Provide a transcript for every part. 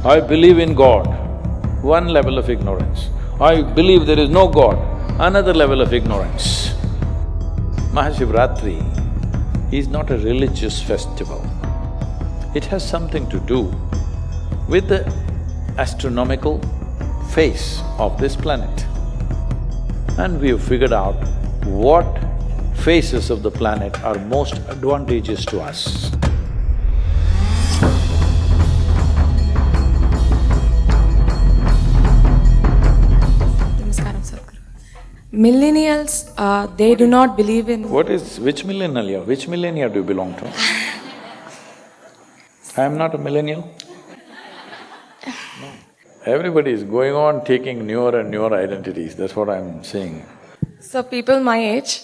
I believe in God, one level of ignorance. I believe there is no God, another level of ignorance. Mahashivrartri is not a religious festival. It has something to do with the astronomical face of this planet. And we have figured out what phases of the planet are most advantageous to us. Millennials, they do not believe in… Which millennial? Which millennia do you belong to? I am not a millennial. No. Everybody is going on taking newer and newer identities, that's what I'm saying. So people my age…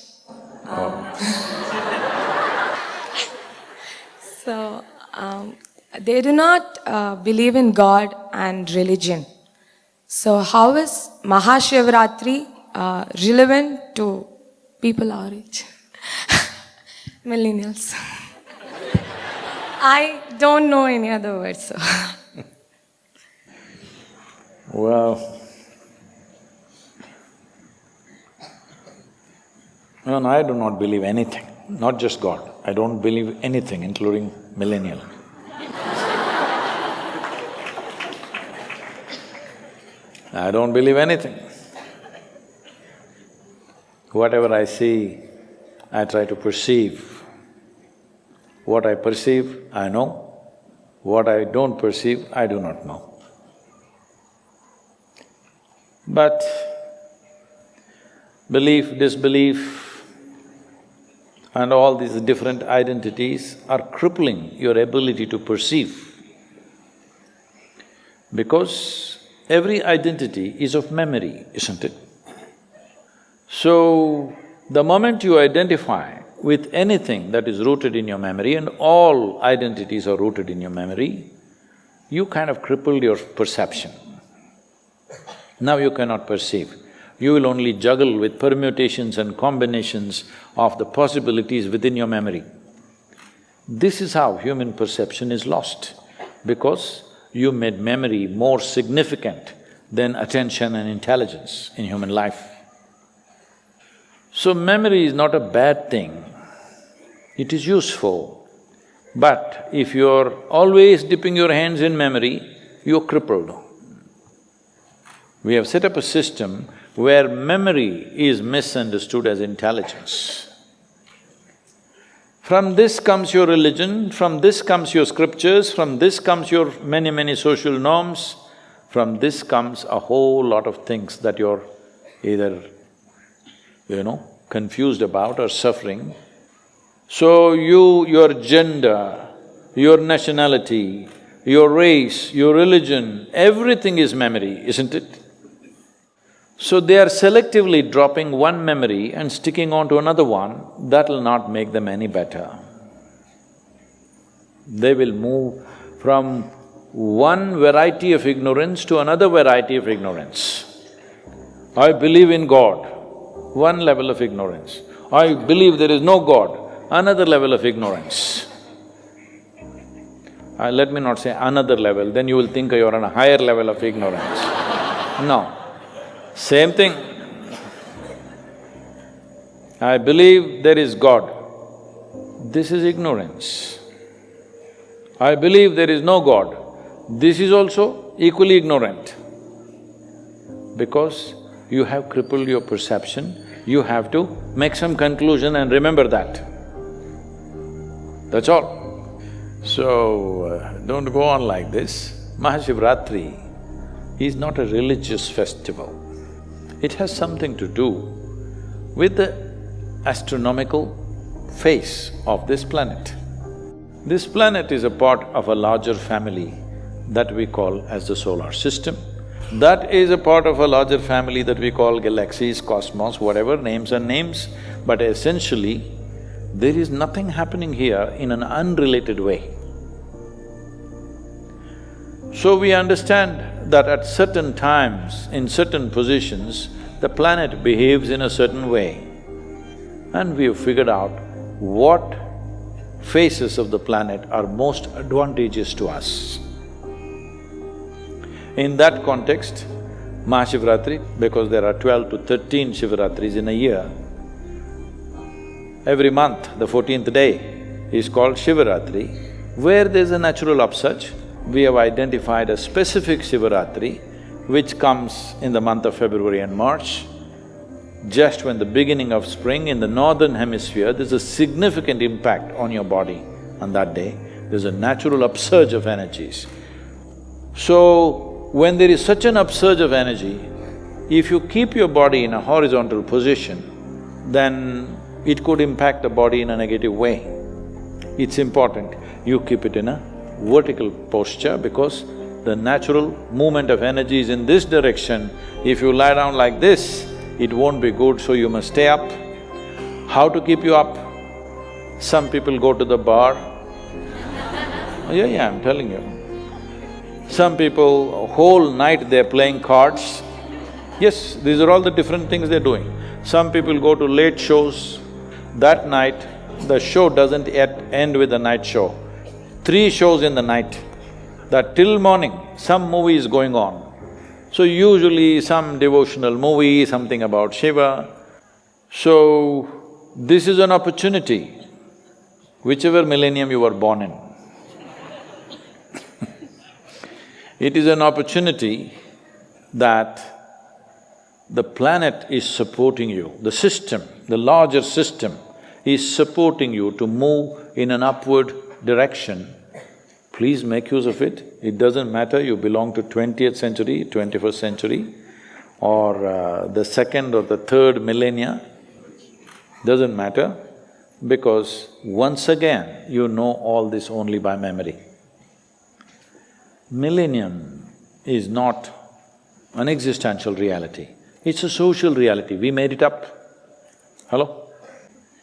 So, they do not believe in God and religion. So how is Mahashivrartri relevant to people our age? Millennials. I don't know any other words, so… Well, no, I do not believe anything, not just God. I don't believe anything, including millennial. I don't believe anything. Whatever I see, I try to perceive. What I perceive, I know. What I don't perceive, I do not know. But belief, disbelief, and all these different identities are crippling your ability to perceive. Because every identity is of memory, isn't it? So, the moment you identify with anything that is rooted in your memory, and all identities are rooted in your memory, you kind of crippled your perception. Now you cannot perceive. You will only juggle with permutations and combinations of the possibilities within your memory. This is how human perception is lost, because you made memory more significant than attention and intelligence in human life. So memory is not a bad thing, it is useful. But if you're always dipping your hands in memory, you're crippled. We have set up a system where memory is misunderstood as intelligence. From this comes your religion, from this comes your scriptures, from this comes your many social norms, from this comes a whole lot of things that you're either, confused about or suffering. So your gender, your nationality, your race, your religion, everything is memory, isn't it? So they are selectively dropping one memory and sticking on to another one, that'll not make them any better. They will move from one variety of ignorance to another variety of ignorance. I believe in God, one level of ignorance. I believe there is no God, another level of ignorance. Let me not say another level, then you will think you're on a higher level of ignorance. No. Same thing. I believe there is God. This is ignorance. I believe there is no God. This is also equally ignorant. Because you have crippled your perception, you have to make some conclusion and remember that. That's all. So, don't go on like this. Mahashivrartri is not a religious festival. It has something to do with the astronomical face of this planet. This planet is a part of a larger family that we call as the solar system. That is a part of a larger family that we call galaxies, cosmos, whatever, names and names. But essentially, there is nothing happening here in an unrelated way. So we understand that at certain times, in certain positions, the planet behaves in a certain way. And we have figured out what phases of the planet are most advantageous to us. In that context, Mahashivaratri, because there are 12 to 13 Shivaratris in a year, every month, the 14th day is called Shivaratri. Where there's a natural upsurge, we have identified a specific Shivaratri which comes in the month of February and March. Just when the beginning of spring in the northern hemisphere, there's a significant impact on your body on that day. There's a natural upsurge of energies. So, when there is such an upsurge of energy, if you keep your body in a horizontal position, then it could impact the body in a negative way. It's important you keep it in a vertical posture because the natural movement of energy is in this direction. If you lie down like this, it won't be good, so you must stay up. How to keep you up? Some people go to the bar. Yeah, I'm telling you. Some people, whole night they're playing cards. Yes, these are all the different things they're doing. Some people go to late shows. That night, the show doesn't yet end with the night show. 3 shows in the night. That till morning, some movie is going on. So usually some devotional movie, something about Shiva. So, this is an opportunity, whichever millennium you were born in. It is an opportunity that the planet is supporting you, the system, the larger system is supporting you to move in an upward direction. Please make use of it. It doesn't matter you belong to 20th century, 21st century or the 2nd or the 3rd millennia, doesn't matter because once again you know all this only by memory. Millennium is not an existential reality, it's a social reality, we made it up. Hello?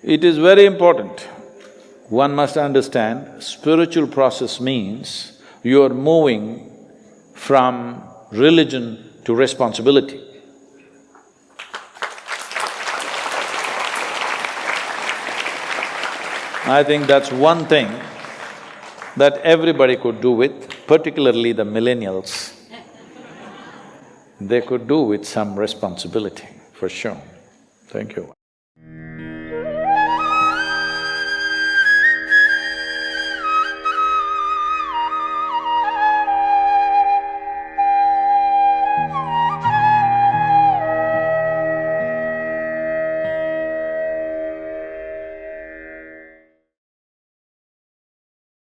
It is very important. One must understand, spiritual process means you are moving from religion to responsibility. I think that's one thing that everybody could do with, particularly the millennials. They could do with some responsibility, for sure. Thank you.